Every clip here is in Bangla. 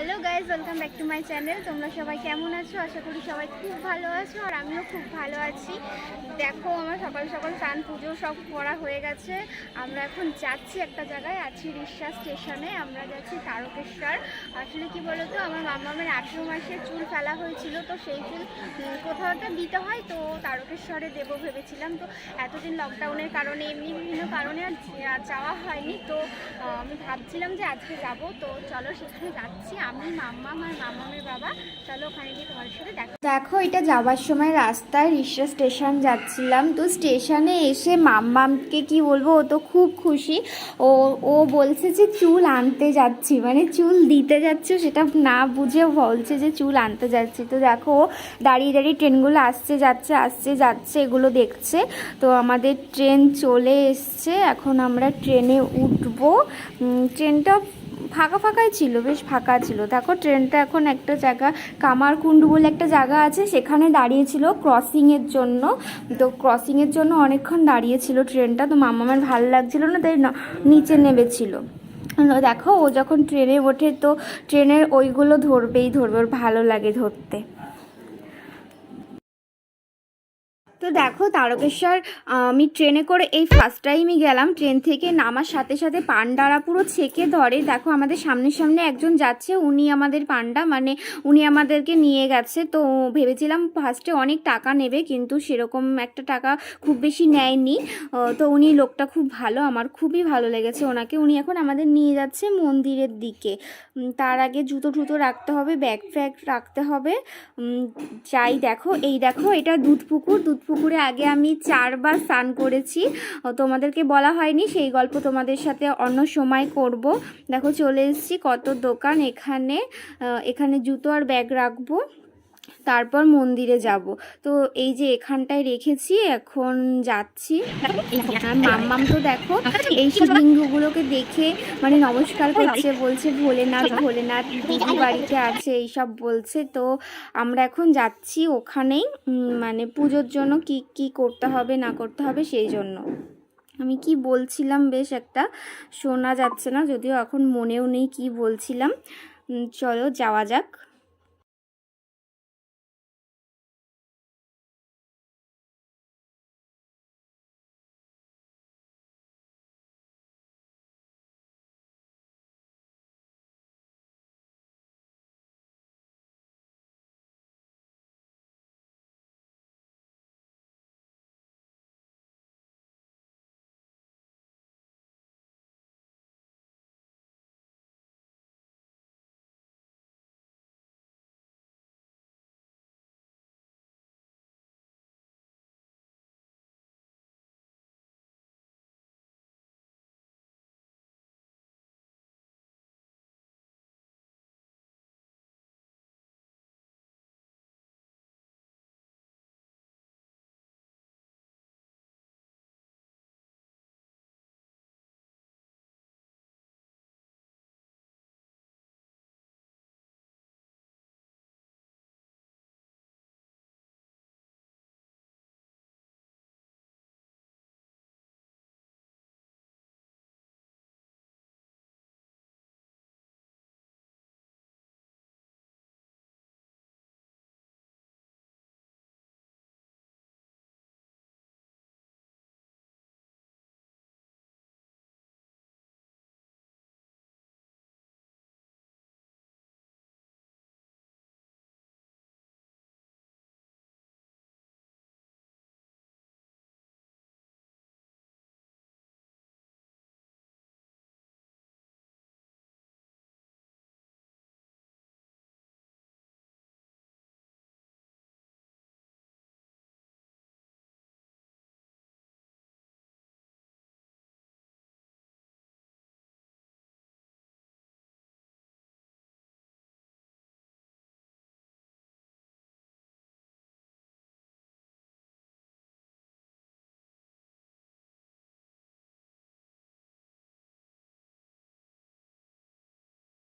Hello guys, welcome back to my channel. তোমরা সবাই কেমন আছো? আশা করি সবাই খুব ভালো আছো, আর আমিও খুব ভালো আছি। দেখো, আমার সকাল সকাল স্নান পুজো সব করা হয়ে গেছে। আমরা এখন যাচ্ছি একটা জায়গায়, আছি রিষড়া স্টেশনে। আমরা যাচ্ছি তারকেশ্বর। আসলে কি বলতো, আমার মামামের 18 মাসের চুল ফেলা হয়েছিল, তো সেই চুল কোথাও একটা দিতে হয়, তো তারকেশ্বরে দেবো ভেবেছিলাম। তো এতদিন লকডাউনের কারণে, এমনি বিভিন্ন কারণে আর যাওয়া হয়নি। তো আমি ভাবছিলাম যে আজকে যাব, তো চলো সেখানে যাচ্ছি আমি, মাম্মাম আর মাম্মামের বাবা। চলো ওখানে গিয়ে তোমার সাথে দেখো। এটা যাওয়ার সময় রাস্তায় রিষড়া স্টেশন যাচ্ছিলাম, তো স্টেশনে এসে মাম্মামকে কি বলবো, ও তো খুব খুশি। ও ও বলছে যে চুল আনতে যাচ্ছি, মানে চুল দিতে যাচ্ছে, সেটা না বুঝে বলছে যে চুল আনতে যাচ্ছি। তো দেখো, দাঁড়িয়ে দাঁড়িয়ে ট্রেনগুলো আসছে যাচ্ছে এগুলো দেখছে। তো আমাদের ট্রেন চলে এসছে, এখন আমরা ট্রেনে উঠবো। ট্রেনটা ফাঁকাই ছিল, বেশ ফাঁকা ছিল। দেখো, ট্রেনটা এখন একটা জায়গা, কামারকুণ্ডু বলে একটা জায়গা আছে, সেখানে দাঁড়িয়েছিল ক্রসিংয়ের জন্য। তো ক্রসিংয়ের জন্য অনেকক্ষণ দাঁড়িয়েছিল ট্রেনটা। তো মামার ভালো লাগছিল না, তাই নিচে নেমেছিল। দেখো, ও যখন ট্রেনে ওঠে তো ট্রেনের ওইগুলো ধরবে, ওর ভালো লাগে ধরতে। তো দেখো, তারকেশ্বর আমি ট্রেনে করে এই ফার্স্ট টাইমই গেলাম। ট্রেন থেকে নামার সাথে সাথে পান্ডারা পুরো ছেঁকে ধরে। দেখো, আমাদের সামনে একজন যাচ্ছে, উনি আমাদের পান্ডা, মানে উনি আমাদেরকে নিয়ে গেছে। তো ভেবেছিলাম ফার্স্টে অনেক টাকা নেবে, কিন্তু সেরকম একটা টাকা খুব বেশি নেয়নি। তো উনি লোকটা খুব ভালো, আমার খুবই ভালো লেগেছে ওনাকে। উনি এখন আমাদের নিয়ে যাচ্ছে মন্দিরের দিকে। তার আগে জুতো টুতো রাখতে হবে, ব্যাগ ফ্যাগ রাখতে হবে। যাই, দেখো, এটা দুধপুকুরে আগে আমি 4 বার স্নান করেছি। তোমাদেরকে বলা হয়নি, সেই গল্প তোমাদের সাথে অন্য সময় করব। দেখো, চলে এসেছি, কত দোকান এখানে জুতো আর ব্যাগ রাখবো, তারপর মন্দিরে যাব। তো এই যে এখানটায় রেখেছি, এখন যাচ্ছি। মাম্মাম তো দেখো এই শিবলিঙ্গগুলোকে দেখে মানে নমস্কার করছে, বলছে ভোলেনাথ দিদি বাড়িতে আছে, এইসব বলছে। তো আমরা এখন যাচ্ছি ওখানেই, মানে পুজোর জন্য কি কি করতে হবে না করতে হবে সেই জন্য। আমি কি বলছিলাম, বেশ একটা শোনা যাচ্ছে না, যদিও এখন মনেও নেই কি বলছিলাম। চলো যাওয়া যাক।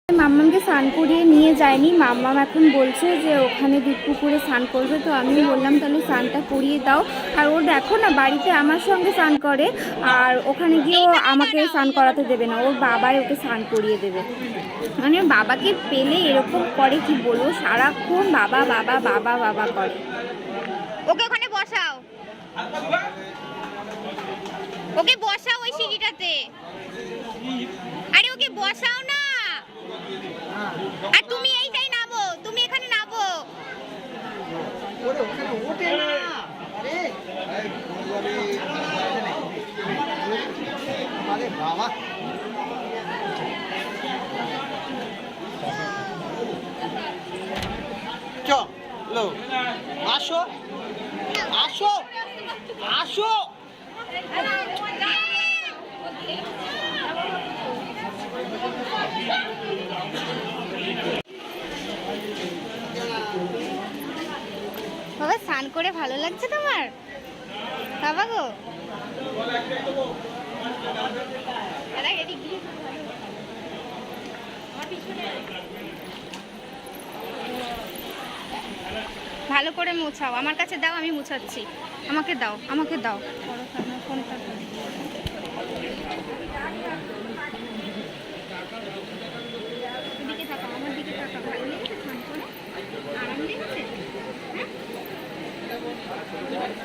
মাম্মামকে স্নান করিয়ে নিয়ে যায়নি, মাম্মাম এখন বলছে যে ওখানে দুধ পুকুরে স্নান করবে। তো আমি বললাম তাহলে স্নানটা করিয়ে দাও। আর ও দেখো না, বাড়িতে আমার সঙ্গে স্নান করে আর ওখানে গিয়েও আমাকে স্নান করাতে দেবে না, ওর বাবাই ওকে স্নান করিয়ে দেবে। মানে বাবাকে পেলে এরকম করে কি বলবো, সারাক্ষণ বাবা বাবা বাবা বাবা করে। ওকে ওখানে বসাও, ওকে বসাও ওই সিঁড়িটাতে। আরে ওকে বসাও না। আর তুমি এইটাই নামো, তুমি এখানে নামো। চলো আসো আসো আসো। বাবা স্নান করে ভালো লাগছে তোমার বাবা গো? ভালো করে মোছাও, আমার কাছে দাও, আমি মুছাচ্ছি। আমাকে দাও, আমাকে দাও ফোনটা। দিকে তাকাও, আমার দিকে তাকাও। ভালো লেগেছে স্নান করে? আরাম লেগেছে?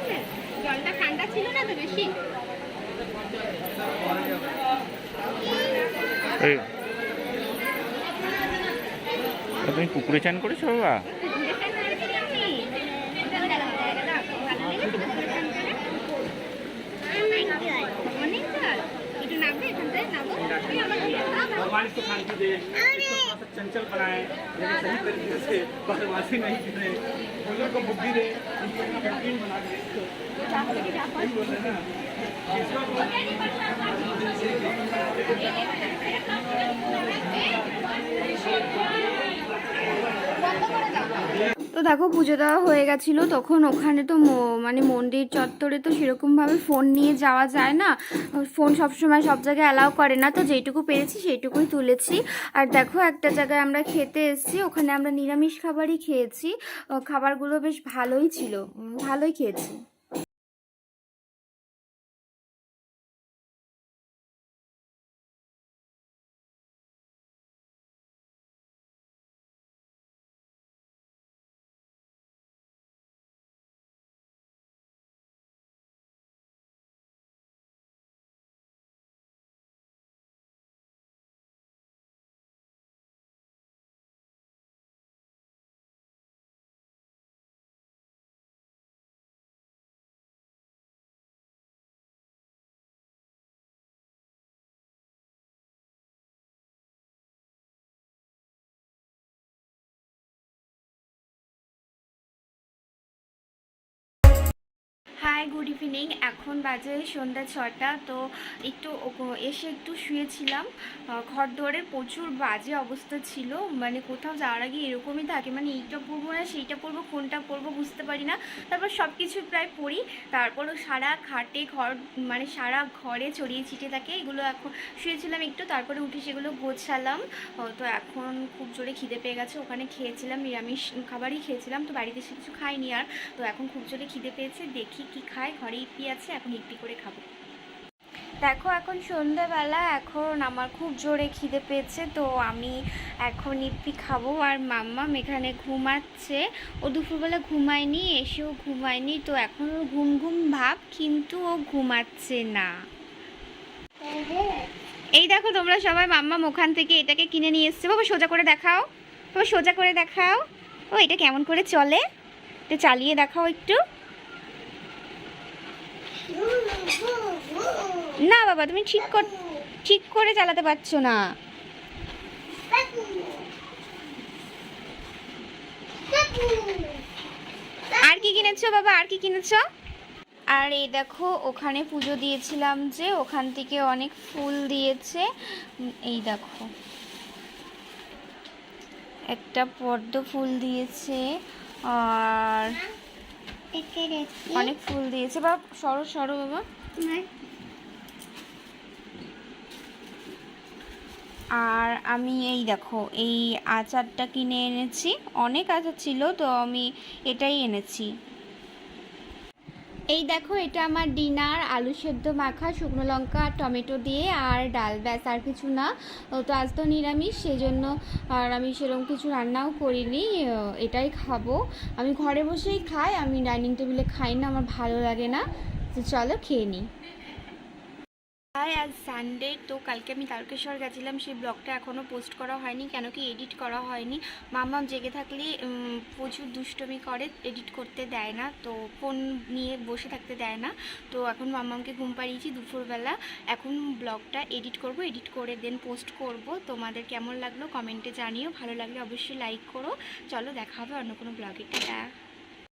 হ্যাঁ, জলটা ঠান্ডা ছিল না তো বেশি? তুমি পুকুরে চান করেছো বাবা? चंचल बनाए सही तरीके से बदमाशी नहीं करे, लोगों को बुद्धि दे, बना তো দেখো পুজো দেওয়া হয়ে গেছিলো, তখন ওখানে তো মানে মন্দির চত্বরে তো সেরকমভাবে ফোন নিয়ে যাওয়া যায় না, ফোন সবসময় সব জায়গায় অ্যালাউ করে না। তো যেইটুকু পেরেছি সেইটুকুই তুলেছি। আর দেখো একটা জায়গায় আমরা খেতে এসেছি, ওখানে আমরা নিরামিষ খাবারই খেয়েছি, খাবারগুলো বেশ ভালোই ছিল, ভালোই খেয়েছি। Hi, good evening. এখন বাজে সন্ধ্যা 6টা। তো একটু এসে একটু শুয়েছিলাম। ঘর দোয়ারের প্রচুর বাজে অবস্থা ছিল, মানে কোথাও যাওয়ার আগে এরকমই থাকে, মানে এইটা পরবো না সেইটা পরবো, কোনটা পরবো বুঝতে পারি না। তারপর সব কিছু প্রায় পরি, তারপরও সারা খাটে ঘর, মানে সারা ঘরে ছড়িয়ে ছিটিয়ে থাকে এগুলো। এখন শুয়েছিলাম একটু, তারপরে উঠে সেগুলো গোছালাম। তো এখন খুব জোরে খিদে পেয়ে গেছে, ওখানে খেয়েছিলাম নিরামিষ খাবারই খেয়েছিলাম, তো বাড়িতে এসে কিছু খাইনি আর। তো এখন খুব জোরে খিদে পেয়েছে, দেখি কি খাই, ঘরে ইপি আছে, এখন ইপি করে খাবো। দেখো এখন সন্ধ্যাবেলা, এখন আমার খুব জোরে খিদে পেয়েছে, তো আমি এখন ইপি খাবো। আর মাম্মাম এখানে ঘুমাচ্ছে, ও দুপুরবেলা ঘুমায়নি, এসেও ঘুমায়নি, তো এখন ওর ঘুম ঘুম ভাব, কিন্তু ও ঘুমাচ্ছে না। এই দেখো তোমরা সবাই, মাম্মাম ওখান থেকে এটাকে কিনে নিয়ে এসছে। বাবা সোজা করে দেখাও, বাবা সোজা করে দেখাও। ও এটা কেমন করে চলে, একটু চালিয়ে দেখাও একটু। না বাবা, তুমি ঠিক করে চালাতে পারছো না। আর কি কিনেছো বাবা, আর কি কিনেছো? আর এই দেখো ওখানে পুজো দিয়েছিলাম যে, ওখান থেকে অনেক ফুল দিয়েছে। এই দেখো একটা পদ্ম ফুল দিয়েছে, আর অনেক ফুল দিয়েছে। বাবা সরো সরো বাবা। আর আমি এই দেখো এই আচারটা কিনে এনেছি, অনেক আচার ছিল তো আমি এটাই এনেছি। এই দেখো এটা আমার ডিনার, আলু সেদ্ধ মাখা, শুকনো লঙ্কা আর টমেটো দিয়ে আর ডাল, ব্যাস আর কিছু না। তো আজ তো নিরামিষ সেজন্য আর আমি সেরকম কিছু রান্নাও করিনি, এটাই খাবো। আমি ঘরে বসেই খাই, আমি ডাইনিং টেবিলে খাই না, আমার ভালো লাগে না। তো চলো খেয়ে নিই। আজ সানডে, তো কালকে আমি তারকেশ্বর গেছিলাম, সেই ব্লগটা এখনও পোস্ট করা হয়নি, কেন কি এডিট করা হয়নি। মাম্মাম জেগে থাকলে প্রচুর দুষ্টমি করে, এডিট করতে দেয় না, তো ফোন নিয়ে বসে থাকতে দেয় না। তো এখন মাম্মামকে ঘুম পাড়িয়েছি দুপুরবেলা, এখন ব্লগটা এডিট করব, এডিট করে দেন পোস্ট করব। তোমাদের কেমন লাগলো কমেন্টে জানিও, ভালো লাগলে অবশ্যই লাইক করো। চলো দেখা হবে অন্য কোনো ব্লগে, টাটা।